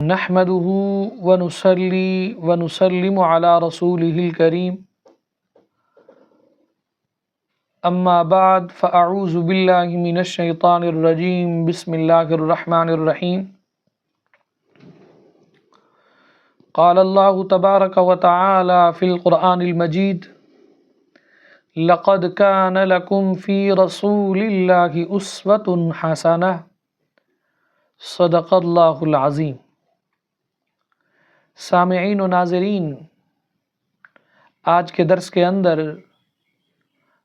نحمده ونصلي ونسلم على رسوله الكريم اما بعد فاعوذ بالله من الشيطان الرجيم بسم الله الرحمن الرحيم قال الله تبارك وتعالى في القرآن المجيد لقد كان لكم في رسول الله أسوة حسنة صدق الله العظيم۔ سامعین و ناظرین، آج کے درس کے اندر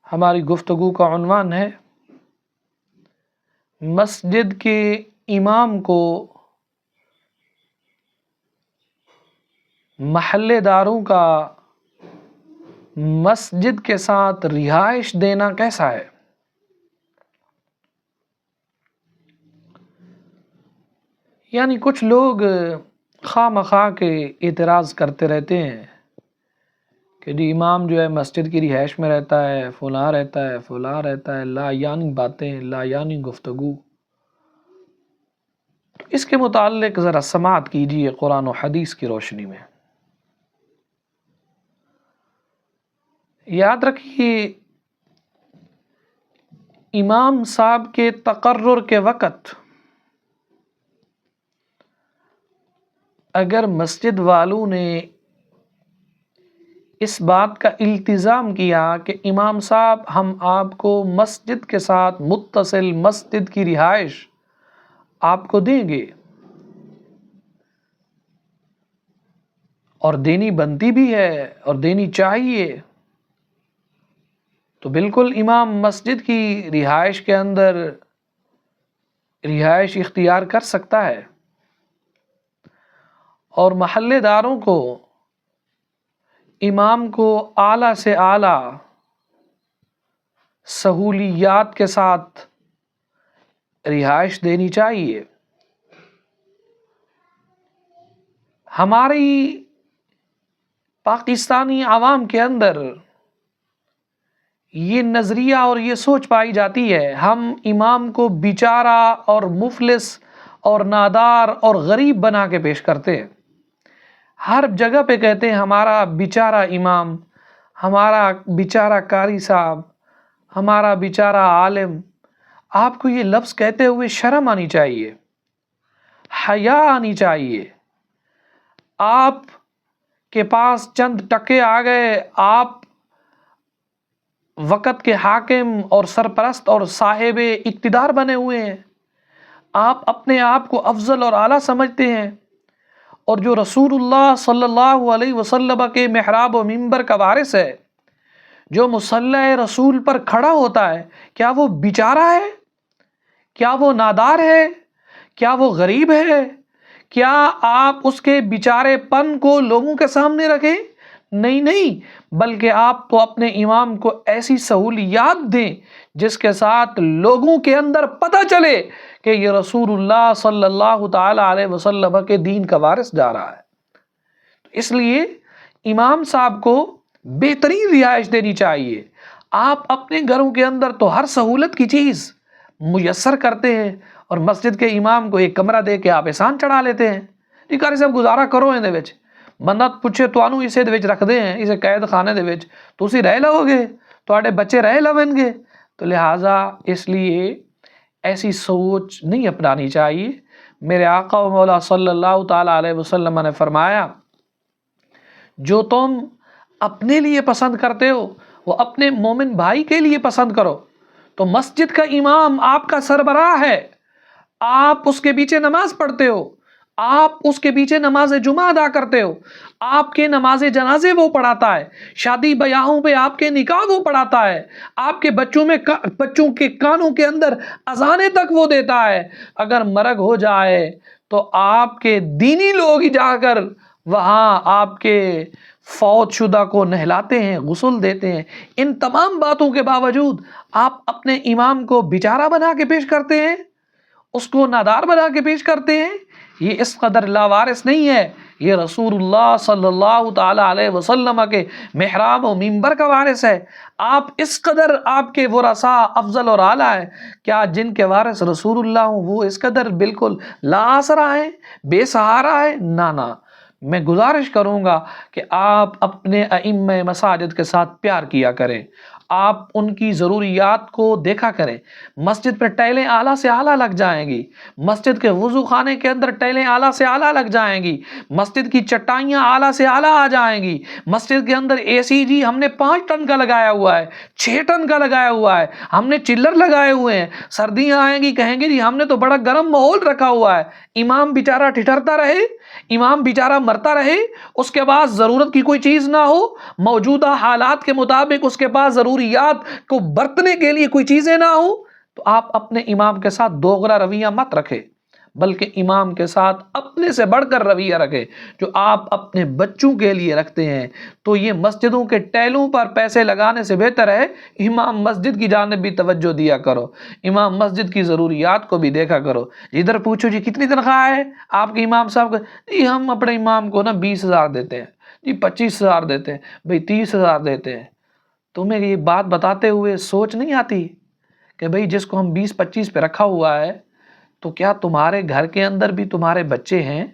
ہماری گفتگو کا عنوان ہے مسجد کے امام کو محلے داروں کا مسجد کے ساتھ رہائش دینا کیسا ہے۔ یعنی کچھ لوگ خواہ مخواہ کے اعتراض کرتے رہتے ہیں کہ جی امام جو ہے مسجد کی رہائش میں رہتا ہے، فلاں رہتا ہے، لا یعنی باتیں، لا یعنی گفتگو۔ اس کے متعلق ذرا سماعت کیجیے قرآن و حدیث کی روشنی میں۔ یاد رکھیے، امام صاحب کے تقرر کے وقت اگر مسجد والوں نے اس بات کا التزام کیا کہ امام صاحب ہم آپ کو مسجد کے ساتھ متصل مسجد کی رہائش آپ کو دیں گے، اور دینی بنتی بھی ہے اور دینی چاہیے، تو بالکل امام مسجد کی رہائش کے اندر رہائش اختیار کر سکتا ہے، اور محلے داروں کو امام کو اعلیٰ سے اعلیٰ سہولیات کے ساتھ رہائش دینی چاہیے۔ ہماری پاکستانی عوام کے اندر یہ نظریہ اور یہ سوچ پائی جاتی ہے، ہم امام کو بیچارہ اور مفلس اور نادار اور غریب بنا کے پیش کرتے ہیں۔ ہر جگہ پہ کہتے ہیں ہمارا بیچارہ امام، ہمارا بیچارہ قاری صاحب، ہمارا بیچارہ عالم۔ آپ کو یہ لفظ کہتے ہوئے شرم آنی چاہیے، حیا آنی چاہیے۔ آپ کے پاس چند ٹکے آ گئے، آپ وقت کے حاکم اور سرپرست اور صاحب اقتدار بنے ہوئے ہیں، آپ اپنے آپ کو افضل اور اعلیٰ سمجھتے ہیں، اور جو رسول اللہ صلی اللہ علیہ وسلم کے محراب و منبر کا وارث ہے، جو مصلی رسول پر کھڑا ہوتا ہے، کیا وہ بیچارہ ہے؟ کیا وہ نادار ہے؟ کیا وہ غریب ہے؟ کیا آپ اس کے بیچارے پن کو لوگوں کے سامنے رکھیں؟ نہیں، بلکہ آپ تو اپنے امام کو ایسی سہولیات دیں جس کے ساتھ لوگوں کے اندر پتہ چلے کہ یہ رسول اللہ صلی اللہ تعالی علیہ وسلم کے دین کا وارث جا رہا ہے۔ اس لیے امام صاحب کو بہترین رہائش دینی چاہیے۔ آپ اپنے گھروں کے اندر تو ہر سہولت کی چیز میسر کرتے ہیں، اور مسجد کے امام کو ایک کمرہ دے کے آپ احسان چڑھا لیتے ہیں، جی قاری صاحب گزارا کرو اندے وچ، بندہ پوچھے تانوں اسے دے وچ رکھ دے ہیں، اسے قید خانے دے وچ تسی رہ لو گے، تواڈے بچے رہ لون گے۔ تو لہٰذا اس لیے ایسی سوچ نہیں اپنانی چاہیے۔ میرے آقا و مولا صلی اللہ تعالی علیہ وسلم نے فرمایا، جو تم اپنے لیے پسند کرتے ہو وہ اپنے مومن بھائی کے لیے پسند کرو۔ تو مسجد کا امام آپ کا سربراہ ہے، آپ اس کے پیچھے نماز پڑھتے ہو، آپ اس کے پیچھے نماز جمعہ ادا کرتے ہو، آپ کے نماز جنازے وہ پڑھاتا ہے، شادی بیاہوں پہ آپ کے نکاح وہ پڑھاتا ہے، آپ کے بچوں کے کانوں کے اندر اذانیں تک وہ دیتا ہے۔ اگر مرگ ہو جائے تو آپ کے دینی لوگ ہی جا کر وہاں آپ کے فوت شدہ کو نہلاتے ہیں، غسل دیتے ہیں۔ ان تمام باتوں کے باوجود آپ اپنے امام کو بیچارہ بنا کے پیش کرتے ہیں، اس کو نادار بنا کے پیش کرتے ہیں۔ یہ اس قدر لاوارث نہیں ہے یہ رسول اللہ صلی اللہ تعالی علیہ وسلم کے محراب و منبر کا وارث ہے۔ آپ اس قدر آپ کے ورثاء افضل اور اعلیٰ ہیں، کیا جن کے وارث رسول اللہ ہوں وہ اس قدر بالکل لا آسرا ہیں، بے سہارا ہیں؟ نہ، میں گزارش کروں گا کہ آپ اپنے ائمہ مساجد کے ساتھ پیار کیا کریں، آپ ان کی ضروریات کو دیکھا کریں۔ مسجد پہ ٹائلیں اعلیٰ سے اعلیٰ لگ جائیں گی، مسجد کے وضو خانے کے اندر ٹائلیں اعلیٰ سے اعلیٰ لگ جائیں گی، مسجد کی چٹائیاں اعلیٰ سے اعلیٰ آ جائیں گی، مسجد کے اندر اے سی جی ہم نے 5 ٹن کا لگایا ہوا ہے، 6 ٹن کا لگایا ہوا ہے، ہم نے چلر لگائے ہوئے ہیں، سردیاں آئیں گی کہیں گے جی ہم نے تو بڑا گرم ماحول رکھا ہوا ہے۔ امام بیچارہ ٹھٹھرتا رہے، امام بیچارہ مرتا رہے، اس کے بعد ضرورت کی کوئی چیز نہ ہو، موجودہ حالات کے مطابق اس کے پاس ضروریات کو برتنے کے لیے کوئی چیزیں نہ ہوں، تو آپ اپنے امام کے ساتھ دوغلا رویہ مت رکھیں، بلکہ امام کے ساتھ اپنے سے بڑھ کر رویہ رکھیں جو آپ اپنے بچوں کے لیے رکھتے ہیں۔ تو یہ مسجدوں کے ٹیلوں پر پیسے لگانے سے بہتر ہے امام مسجد کی جانب بھی توجہ دیا کرو، امام مسجد کی ضروریات کو بھی دیکھا کرو۔ ادھر پوچھو جی کتنی تنخواہ ہے آپ کے امام صاحب کو؟ جی ہم اپنے امام کو نا 20,000 دیتے ہیں، جی 25,000 دیتے ہیں، بھئی 30,000 دیتے ہیں۔ تمہیں یہ بات بتاتے ہوئے سوچ نہیں آتی کہ بھئی جس کو ہم 20-25 پہ رکھا ہوا ہے تو کیا تمہارے گھر کے اندر بھی تمہارے بچے ہیں؟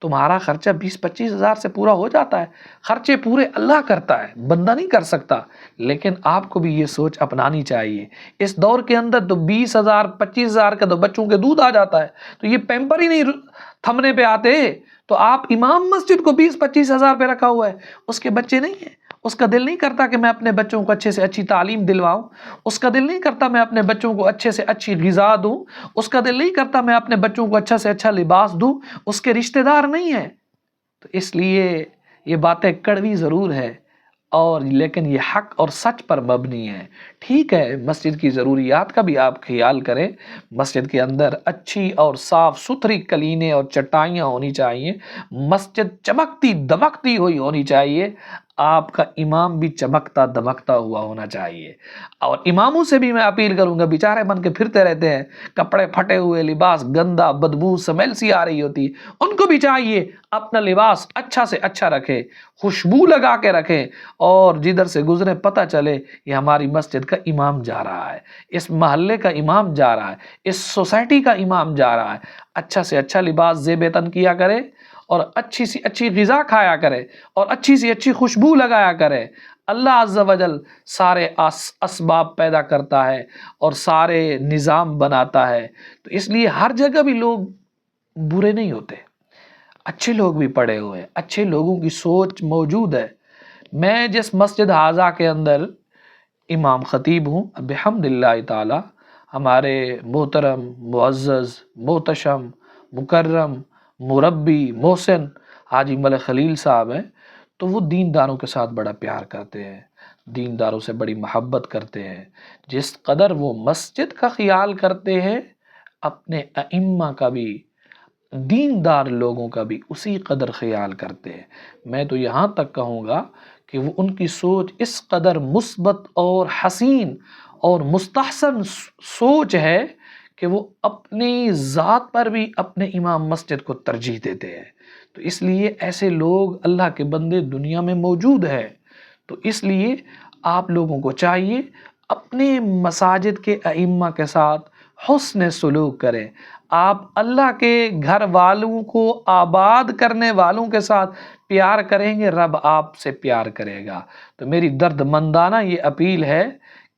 تمہارا خرچہ 20-25 ہزار سے پورا ہو جاتا ہے؟ خرچے پورے اللہ کرتا ہے، بندہ نہیں کر سکتا۔ لیکن آپ کو بھی یہ سوچ اپنانی چاہیے۔ اس دور کے اندر تو 20,000 25,000 کا تو بچوں کے دودھ آ جاتا ہے، تو یہ پیمپر ہی نہیں تھمنے پہ آتے۔ تو آپ امام مسجد کو 20-25 ہزار پہ رکھا ہوا ہے، اس کے بچے نہیں ہیں، اس کا دل نہیں کرتا کہ میں اپنے بچوں کو اچھے سے اچھی تعلیم دلواؤں، اس کا دل نہیں کرتا میں اپنے بچوں کو اچھے سے اچھی غذا دوں، اس کا دل نہیں کرتا میں اپنے بچوں کو اچھا سے اچھا لباس دوں، اس کے رشتہ دار نہیں ہیں۔ تو اس لیے یہ باتیں کڑوی ضرور ہے اور لیکن یہ حق اور سچ پر مبنی ہے۔ ٹھیک ہے، مسجد کی ضروریات کا بھی آپ خیال کریں، مسجد کے اندر اچھی اور صاف ستھری کلینیں اور چٹائیاں ہونی چاہیے، مسجد چمکتی دمکتی ہوئی ہونی چاہیے، آپ کا امام بھی چمکتا دمکتا ہوا ہونا چاہیے۔ اور اماموں سے بھی میں اپیل کروں گا، بیچارے بن کے پھرتے رہتے ہیں، کپڑے پھٹے ہوئے، لباس گندا، بدبو سمیل سی آ رہی ہوتی، ان کو بھی چاہیے اپنا لباس اچھا سے اچھا رکھے، خوشبو لگا کے رکھیں، اور جدھر سے گزرے پتہ چلے یہ ہماری مسجد کا امام جا رہا ہے، اس محلے کا امام جا رہا ہے، اس سوسائٹی کا امام جا رہا ہے۔ اچھا سے اچھا لباس زیب تن کیا کرے، اور اچھی سی اچھی غذا کھایا کرے، اور اچھی سی اچھی خوشبو لگایا کرے۔ اللہ عز و جل سارے اسباب پیدا کرتا ہے اور سارے نظام بناتا ہے، تو اس لیے ہر جگہ بھی لوگ برے نہیں ہوتے، اچھے لوگ بھی پڑے ہوئے ہیں، اچھے لوگوں کی سوچ موجود ہے۔ میں جس مسجد حاضہ کے اندر امام خطیب ہوں، بحمداللہ تعالی ہمارے محترم معزز محتشم مکرم مربی محسن حاجی ملک خلیل صاحب ہیں، تو وہ دینداروں کے ساتھ بڑا پیار کرتے ہیں، دینداروں سے بڑی محبت کرتے ہیں۔ جس قدر وہ مسجد کا خیال کرتے ہیں، اپنے ائمہ کا بھی، دیندار لوگوں کا بھی اسی قدر خیال کرتے ہیں۔ میں تو یہاں تک کہوں گا کہ وہ ان کی سوچ اس قدر مثبت اور حسین اور مستحسن سوچ ہے کہ وہ اپنی ذات پر بھی اپنے امام مسجد کو ترجیح دیتے ہیں۔ تو اس لیے ایسے لوگ اللہ کے بندے دنیا میں موجود ہیں۔ تو اس لیے آپ لوگوں کو چاہیے اپنے مساجد کے ائمہ کے ساتھ حسن سلوک کریں۔ آپ اللہ کے گھر والوں کو آباد کرنے والوں کے ساتھ پیار کریں گے، رب آپ سے پیار کرے گا۔ تو میری درد مندانہ یہ اپیل ہے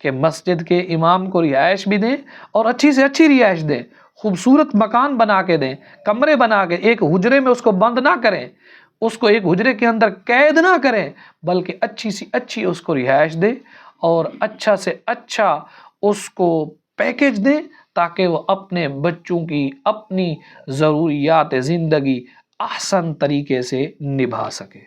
کہ مسجد کے امام کو رہائش بھی دیں، اور اچھی سے اچھی رہائش دیں، خوبصورت مکان بنا کے دیں، کمرے بنا کے، ایک حجرے میں اس کو بند نہ کریں، اس کو ایک حجرے کے اندر قید نہ کریں، بلکہ اچھی سی اچھی اس کو رہائش دیں، اور اچھا سے اچھا اس کو پیکج دیں، تاکہ وہ اپنے بچوں کی اپنی ضروریات زندگی احسن طریقے سے نبھا سکے۔